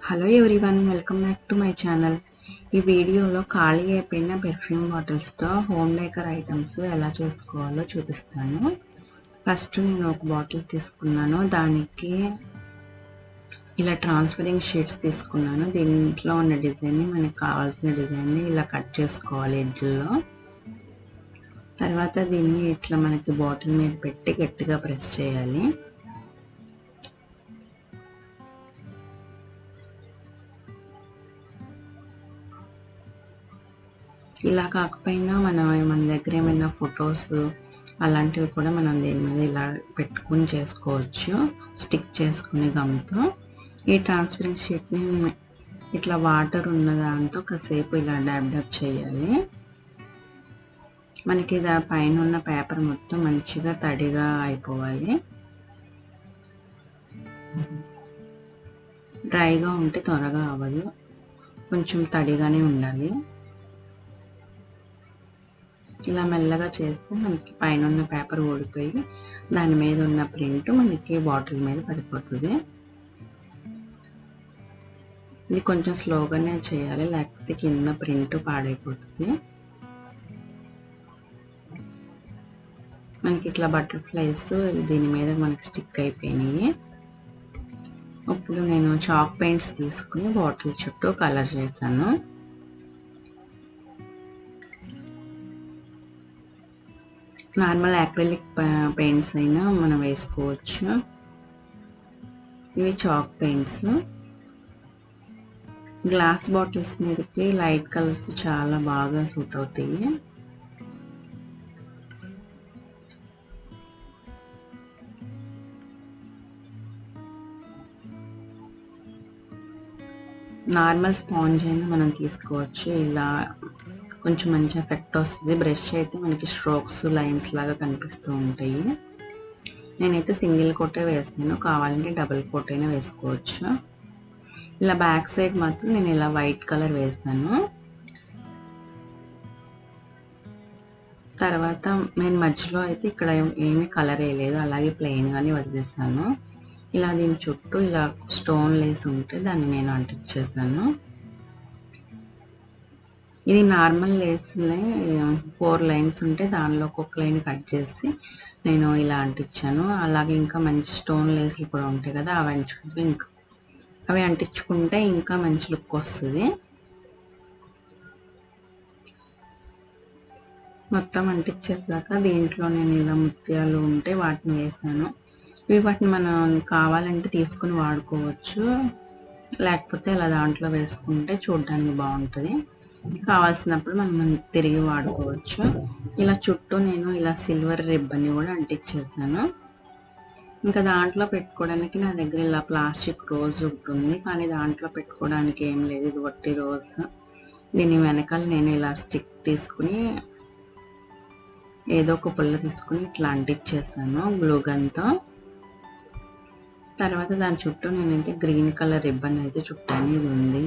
Hello everyone, welcome back to my channel. ఈ వీడియోలో ఖాళీ అయిపోయిన పెర్ఫ్యూమ్ బాటిల్స్తో హోమ్ మేకర్ ఐటమ్స్ ఎలా చేసుకోవాలో చూపిస్తాను. ఫస్ట్ నేను ఒక బాటిల్ తీసుకున్నాను. దానికి ఇలా ట్రాన్స్పరెంట్ షీట్స్ తీసుకున్నాను. దీంట్లో ఉన్న డిజైన్ని, మనకు కావాల్సిన డిజైన్ని ఇలా కట్ చేసుకోవాలి ఎడ్జ్లో. తర్వాత దీన్ని ఇట్లా మనకి బాటిల్ మీద పెట్టి గట్టిగా ప్రెస్ చేయాలి. ఇలా కాకపోయినా మన దగ్గర ఏమైనా ఫొటోస్ అలాంటివి కూడా మనం దీని మీద ఇలా పెట్టుకుని చేసుకోవచ్చు, స్టిక్ చేసుకునే గమ్తో. ఈ ట్రాన్స్పరెంట్ షీట్ని ఇట్లా వాటర్ ఉన్న దాంతో కాసేపు ఇలా డాబ్ చేయాలి. మనకి పైన ఉన్న పేపర్ మొత్తం మంచిగా తడిగా అయిపోవాలి. డ్రైగా ఉంటే త్వరగా అవ్వదు, కొంచెం తడిగానే ఉండాలి. ఇలా మెల్లగా చేస్తే మనకి పైన ఉన్న పేపర్ ఊడిపోయి దాని మీద ఉన్న ప్రింట్ మనకి బాటిల్ మీద పడిపోతుంది. ఇది కొంచెం స్లోగానే చేయాలి, లేకపోతే కింద ప్రింట్ పాడైపోతుంది. మనకి ఇట్లా బటర్ఫ్లైస్ దీని మీద మనకి స్టిక్ అయిపోయినాయి. ఇప్పుడు నేను చాక్ పెయింట్స్ తీసుకుని బాటిల్ చుట్టూ కలర్ చేశాను. నార్మల్ యాక్రిలిక్ పెయింట్స్ అయినా మనం వేసుకోవచ్చు. ఇవి చాక్ పెయింట్స్. గ్లాస్ బాటిల్స్ మీదకి లైట్ కలర్స్ చాలా బాగా సూట్ అవుతాయి. నార్మల్ స్పాంజ్ అయినా మనం తీసుకోవచ్చు. ఇలా కొంచెం మంచి ఎఫెక్ట్ వస్తుంది. బ్రష్ అయితే మనకి స్ట్రోక్స్, లైన్స్ లాగా కనిపిస్తూ ఉంటాయి. నేనైతే సింగిల్ కోటే వేసాను, కావాలంటే డబుల్ కోట్ అయినా వేసుకోవచ్చు. ఇలా బ్యాక్ సైడ్ మాత్రం నేను ఇలా వైట్ కలర్ వేసాను. తర్వాత నేను మధ్యలో అయితే ఇక్కడ ఏమీ కలర్ వేయలేదు, అలాగే ప్లెయిన్గానే వదిలేసాను. ఇలా దీని చుట్టూ ఇలా స్టోన్ లేస్ ఉంటే దాన్ని నేను అంటించేసాను. ఇది నార్మల్ లేస్లే 4 లైన్స్ ఉంటే దానిలో ఒక్కొక్క లైన్ కట్ చేసి నేను ఇలా అంటించాను. అలాగే ఇంకా మంచి స్టోన్ లేస్లు కూడా ఉంటాయి కదా, అవి అంటించుకుంటే ఇంకా మంచి లుక్ వస్తుంది. మొత్తం అంటించేసాక దీంట్లో నేను ఇలా ముత్యాలు ఉంటే వాటిని వేసాను. వాటిని మనం కావాలంటే తీసుకుని వాడుకోవచ్చు, లేకపోతే అలా దాంట్లో వేసుకుంటే చూడడానికి బాగుంటుంది. కావాల్సినప్పుడు మనం తిరిగి వాడుకోవచ్చు. ఇలా చుట్టూ నేను ఇలా సిల్వర్ రిబ్బన్ని కూడా అంటించేసాను. ఇంకా దాంట్లో పెట్టుకోవడానికి నా దగ్గర ఇలా ప్లాస్టిక్ రోజ్ ఒకటి ఉంది, కానీ దాంట్లో పెట్టుకోవడానికి ఏం లేదు, ఇది వట్టి రోజ్. దీని వెనకాల నేను ఇలా స్టిక్ తీసుకుని ఏదో ఒక పుల్ల తీసుకుని ఇట్లా అంటించేసాను గ్లూ గన్తో. తర్వాత దాని చుట్టూ నేనైతే గ్రీన్ కలర్ రిబ్బన్ అయితే చుట్టాను. ఇది ఉంది,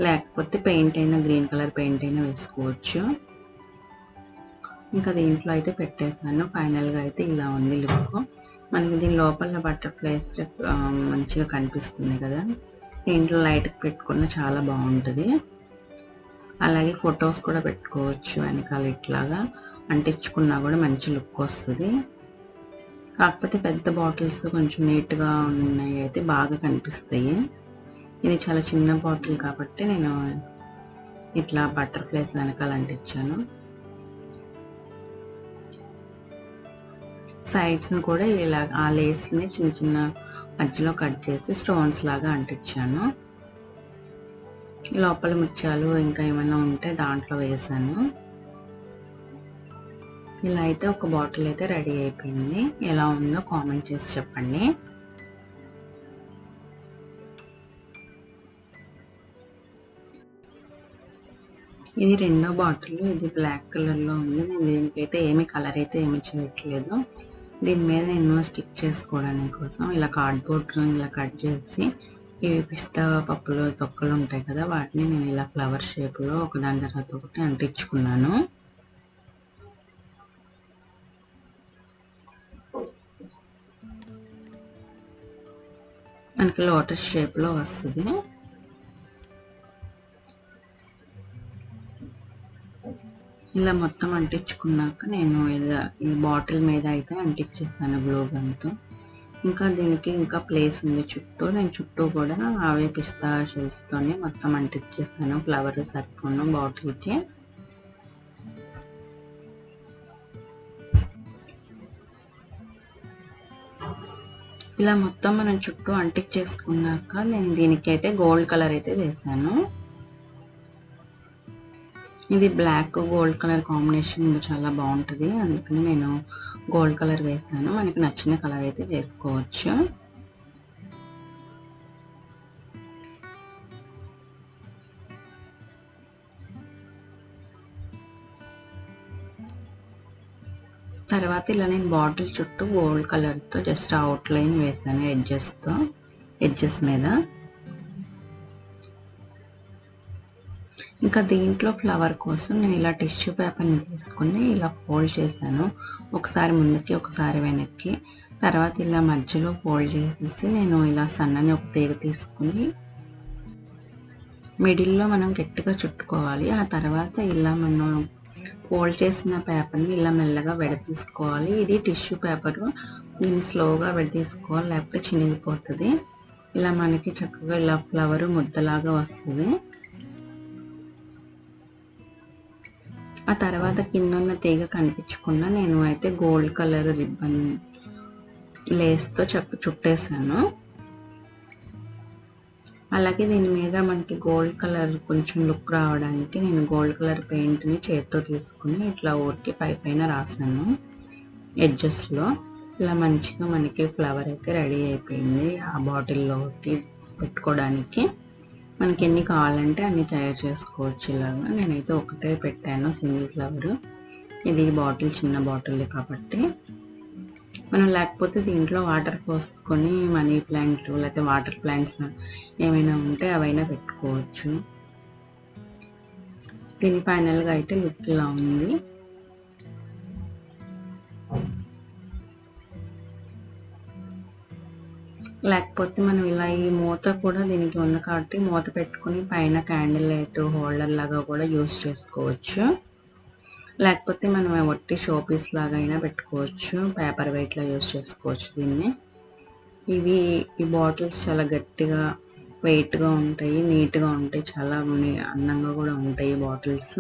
లేకపోతే పెయింట్ అయినా, గ్రీన్ కలర్ పెయింట్ అయినా వేసుకోవచ్చు. ఇంకా దీంట్లో అయితే పెట్టేశాను. ఫైనల్గా అయితే ఇలా ఉంది లుక్. మనకి దీని లోపల బటర్ఫ్లైస్ మంచిగా కనిపిస్తుంది కదా, దీంట్లో లైట్కి పెట్టుకున్న చాలా బాగుంటుంది. అలాగే ఫొటోస్ కూడా పెట్టుకోవచ్చు వెనకాల, ఇట్లాగా అంటించుకున్నా కూడా మంచి లుక్ వస్తుంది. కాకపోతే పెద్ద బాటిల్స్ కొంచెం నీట్గా ఉన్నాయి అయితే బాగా కనిపిస్తాయి. ఇది చాలా చిన్న బాటిల్ కాబట్టి నేను ఇట్లా బటర్ఫ్లైస్ వెనకాల అంటించాను. సైడ్స్ని కూడా ఇలా ఆ లేస్ని చిన్న చిన్న మధ్యలో కట్ చేసి స్టోన్స్ లాగా అంటించాను. లోపల ముత్యాలు ఇంకా ఏమైనా ఉంటే దాంట్లో వేసాను. ఇలా అయితే ఒక బాటిల్ అయితే రెడీ అయిపోయింది. ఎలా ఉందో కామెంట్ చేసి చెప్పండి. ఇది రెండో బాటిల్, ఇది బ్లాక్ కలర్లో ఉంది. నేను దీనికైతే ఏమి కలర్ అయితే ఏమి చేయట్లేదు. దీని మీద నేను స్టిక్ చేసుకోవడానికి కోసం ఇలా కార్డ్బోర్డ్ ఇలా కట్ చేసి, ఇవి పిస్తా పప్పులు తొక్కలు ఉంటాయి కదా, వాటిని నేను ఇలా ఫ్లవర్ షేప్లో ఒకదాని తర్వాత ఒకటి అంటించుకున్నాను. మనకి లోటస్ షేప్లో వస్తుంది. ఇలా మొత్తం అంటించుకున్నాక నేను ఇలా ఈ బాటిల్ మీద అయితే అంటించేస్తాను గ్లూ గన్తో. ఇంకా దీనికి ఇంకా ప్లేస్ ఉంది చుట్టూ. నేను చుట్టూ కూడా అవే పిస్తా షెల్స్తోనే మొత్తం అంటించేస్తాను. ఫ్లవర్ సరిపోను బాటిల్కి. ఇలా మొత్తం మనం చుట్టూ అంటించేసుకున్నాక నేను దీనికైతే గోల్డ్ కలర్ అయితే వేసాను. ఇది బ్లాక్ గోల్డ్ కలర్ కాంబినేషన్ చాలా బాగుంటుంది, అందుకని నేను గోల్డ్ కలర్ వేసాను. మనకి నచ్చిన కలర్ అయితే వేసుకోవచ్చు. తర్వాత ఇలా నేను బాటిల్ చుట్టూ గోల్డ్ కలర్తో జస్ట్ అవుట్ లైన్ వేసాను ఎడ్జెస్ మీద. ఇంకా దీంట్లో ఫ్లవర్ కోసం నేను ఇలా టిష్యూ పేపర్ని తీసుకుని ఇలా ఫోల్డ్ చేశాను. ఒకసారి ముందుకి ఒకసారి వెనక్కి. తర్వాత ఇలా మధ్యలో ఫోల్డ్ చేసేసి నేను ఇలా సన్నని ఒక తీగ తీసుకుని మిడిల్లో మనం గట్టిగా చుట్టుకోవాలి. ఆ తర్వాత ఇలా మనం ఫోల్డ్ చేసిన పేపర్ని ఇలా మెల్లగా విడదీసుకోవాలి. ఇది టిష్యూ పేపరు, దీన్ని స్లోగా విడదీసుకోవాలి లేకపోతే చినిగిపోతుంది. ఇలా మనకి చక్కగా ఇలా ఫ్లవర్ ముద్దలాగా వస్తుంది. ఆ తర్వాత కింద ఉన్న తీగ కనిపించకుండా నేను అయితే గోల్డ్ కలర్ రిబ్బన్ లేస్తో చుట్టేసాను. అలాగే దీని మీద మనకి గోల్డ్ కలర్ కొంచెం లుక్ రావడానికి నేను గోల్డ్ కలర్ పెయింట్ని చేత్తో తీసుకుని ఇట్లా ఊరికి పైన రాసాను ఎడ్జెస్లో. ఇలా మంచిగా మనకి ఫ్లవర్ అయితే రెడీ అయిపోయింది. ఆ బాటిల్లోకి పెట్టుకోవడానికి మనకి ఎన్ని కావాలంటే అన్ని తయారు చేసుకోవచ్చు. ఇలాగా నేనైతే ఒకటే పెట్టాను సింగిల్ ఫ్లవర్. ఇది బాటిల్ చిన్న బాటిల్ కాబట్టి మనం లేకపోతే దీంట్లో వాటర్ పోసుకొని మనీ ప్లాంట్ లేకపోతే వాటర్ ప్లాంట్స్ ఏమైనా ఉంటే అవైనా పెట్టుకోవచ్చు. దీని ఫైనల్గా అయితే లుక్ ఇలా ఉంది. లేకపోతే మనం ఇలా ఈ మూత కూడా దీనికి ఉంది కాబట్టి మూత పెట్టుకుని పైన క్యాండిల్ లైట్ హోల్డర్ లాగా కూడా యూస్ చేసుకోవచ్చు. లేకపోతే మనం ఒట్టి షోపీస్ లాగా అయినా పెట్టుకోవచ్చు. పేపర్ వెయిట్లో యూస్ చేసుకోవచ్చు దీన్ని. ఈ బాటిల్స్ చాలా గట్టిగా వెయిట్గా ఉంటాయి, నీట్గా ఉంటాయి, చాలా అందంగా కూడా ఉంటాయి బాటిల్స్.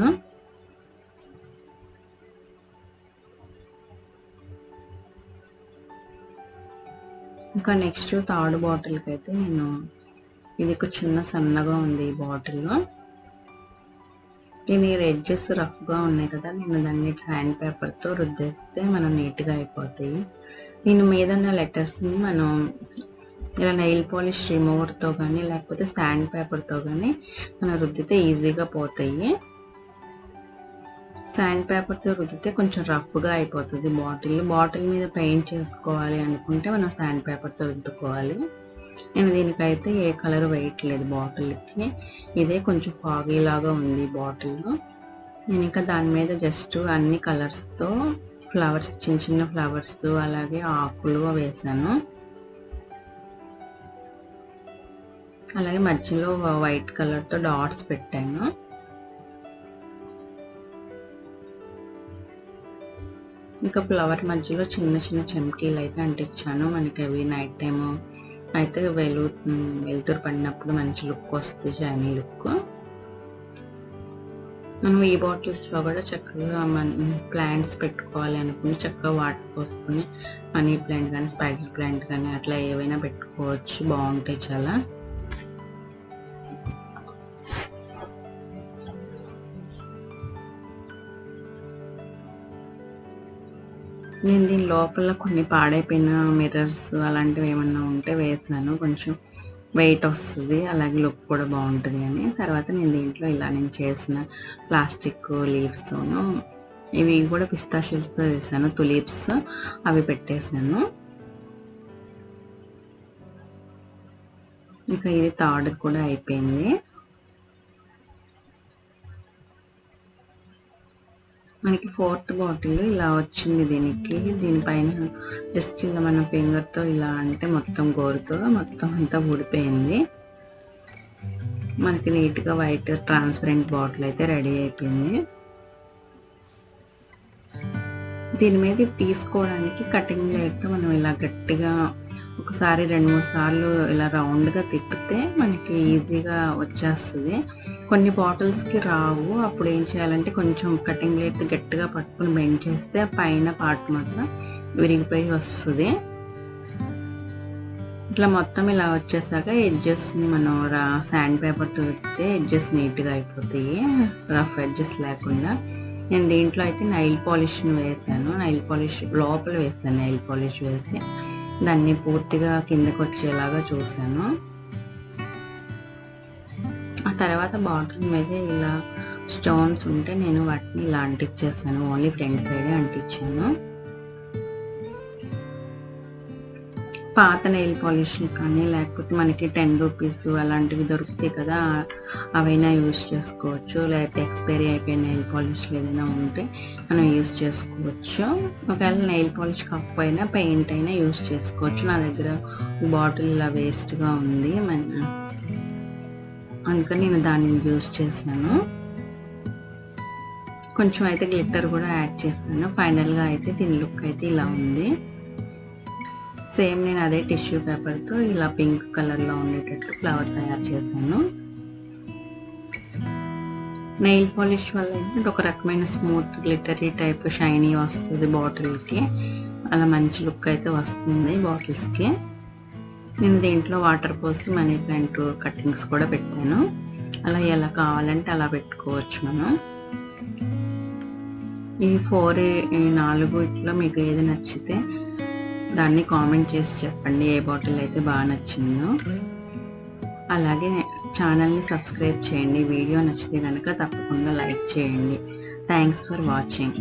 ఇంకా నెక్స్ట్ థర్డ్ బాటిల్కి అయితే నేను ఇది ఒక చిన్న సన్నగా ఉంది ఈ బాటిల్లో. దీని ఎడ్జెస్ రఫ్గా ఉన్నాయి కదా, నేను దాన్ని హ్యాండ్ పేపర్తో రుద్దేస్తే మనం నీట్గా అయిపోతాయి. దీని మీద ఉన్న లెటర్స్ని మనం ఇలా నెయిల్ పాలిష్ రిమూవర్తో కానీ లేకపోతే శాండ్ పేపర్తో కానీ మనం రుద్దితే ఈజీగా పోతాయి. శాండ్ పేపర్తో రుద్దితే కొంచెం రఫ్గా అయిపోతుంది బాటిల్ మీద పెయింట్ చేసుకోవాలి అనుకుంటే మనం శాండ్ పేపర్తో రుద్దుకోవాలి. నేను దీనికైతే ఏ కలర్ వేయట్లేదు బాటిల్కి, ఇదే కొంచెం ఫాగీ లాగా ఉంది బాటిల్లో. నేను ఇంకా దాని మీద జస్ట్ అన్ని కలర్స్తో ఫ్లవర్స్, చిన్న చిన్న ఫ్లవర్స్ అలాగే ఆకులు వేసాను. అలాగే మధ్యలో వైట్ కలర్తో డాట్స్ పెట్టాను. ఇంకా ఫ్లవర్ మధ్యలో చిన్న చిన్న చెమ్కీలు అయితే అంటించాను. మనకి అవి నైట్ టైము అయితే వెలుతురు పడినప్పుడు మంచి లుక్ వస్తుంది, షైనీ లుక్. మనం ఈ బాటిల్స్లో కూడా చక్కగా ప్లాంట్స్ పెట్టుకోవాలి అనుకుని చక్కగా వాటర్ పోసుకుని మనీ ప్లాంట్ కానీ స్పైడర్ ప్లాంట్ కానీ అట్లా ఏవైనా పెట్టుకోవచ్చు, బాగుంటాయి చాలా. నేను దీని లోపల కొన్ని పాడైపోయిన మిర్రర్స్ అలాంటివి ఏమన్నా ఉంటే వేసాను, కొంచెం వెయిట్ వస్తుంది, అలాగే లుక్ కూడా బాగుంటుంది అని. తర్వాత నేను దీంట్లో ఇలా నేను చేసిన ప్లాస్టిక్ లీవ్స్తోను ఇవి కూడా పిస్తాషియల్స్తో వేసాను, తులిప్స్ అవి పెట్టేశాను. ఇంకా ఇది థర్డ్ కూడా అయిపోయింది. మనకి ఫోర్త్ బాటిల్ ఇలా వచ్చింది. దీనిపైన జస్ట్ ఇలా మన ఫింగర్తో ఇలా అంటే మొత్తం గోరుతో మొత్తం అంతా ఊడిపోయింది. మనకి నీట్గా వైట్ ట్రాన్స్పరెంట్ బాటిల్ అయితే రెడీ అయిపోయింది. దీని మీద తీసుకోవడానికి కటింగ్ బ్లేడ్తో మనం ఇలా గట్టిగా ఒకసారి 2-3 సార్లు ఇలా రౌండ్గా తిప్పితే మనకి ఈజీగా వచ్చేస్తుంది. కొన్ని బాటిల్స్కి రావు. అప్పుడు ఏం చేయాలంటే కొంచెం కటింగ్ బ్లేడ్ గట్టిగా పట్టుకుని బెండ్ చేస్తే పైన పార్ట్ మాత్రం విరిగిపోయి వస్తుంది. ఇట్లా మొత్తం ఇలా వచ్చేసాక ఎడ్జెస్ని మనం శాండ్ పేపర్తో పెడితే ఎడ్జెస్ నీట్గా అయిపోతాయి, రఫ్ ఎడ్జెస్ లేకుండా. నేను దీంట్లో అయితే నైల్ పాలిష్ని వేసాను. నైల్ పాలిష్ లోపల వేసాను. నైల్ పాలిష్ వేసి దాన్ని పూర్తిగా కిందకి వచ్చేలాగా చూసాను. ఆ తర్వాత బాటిల్ మీద ఇలా స్టోన్స్ ఉంటే నేను వాటిని ఇలా అంటించేసాను. ఓన్లీ ఫ్రంట్ సైడే అంటించాను. పాత నెయిల్ పాలిష్లు కానీ లేకపోతే మనకి 10 రూపీస్ అలాంటివి దొరుకుతాయి కదా, అవైనా యూజ్ చేసుకోవచ్చు. లేకపోతే ఎక్స్పైరీ అయిపోయిన నెయిల్ పాలిష్లు ఏదైనా ఉంటే మనం యూజ్ చేసుకోవచ్చు. ఒకవేళ నెయిల్ పాలిష్ కాకపోయినా పెయింట్ అయినా యూజ్ చేసుకోవచ్చు. నా దగ్గర బాటిల్ ఇలా వేస్ట్గా ఉంది, అందుకని నేను దాన్ని యూజ్ చేశాను. కొంచెం అయితే గ్లిట్టర్ కూడా యాడ్ చేశాను. ఫైనల్గా అయితే దీని లుక్ అయితే ఇలా ఉంది. సేమ్ నేను అదే టిష్యూ పేపర్తో ఇలా పింక్ కలర్లో ఉండేటట్టు ఫ్లవర్ తయారు చేశాను. నెయిల్ పాలిష్ వల్ల ఏంటంటే ఒక రకమైన స్మూత్ గ్లిటరీ టైప్ షైనీ వస్తుంది బాటిల్కి. అలా మంచి లుక్ అయితే వస్తుంది బాటిల్స్కి. నేను దీంట్లో వాటర్ పోసి మనీ ప్లాంట్ కటింగ్స్ కూడా పెట్టాను. అలా ఎలా కావాలంటే అలా పెట్టుకోవచ్చు మనం. ఈ 4 ఇట్లో మీకు ఏది నచ్చితే దాన్ని కామెంట్ చేసి చెప్పండి, ఏ బాటిల్ అయితే బాగా నచ్చిందో. అలాగే ఛానల్ని సబ్స్క్రైబ్ చేయండి. వీడియో నచ్చితే కనుక తప్పకుండా లైక్ చేయండి. Thanks for watching.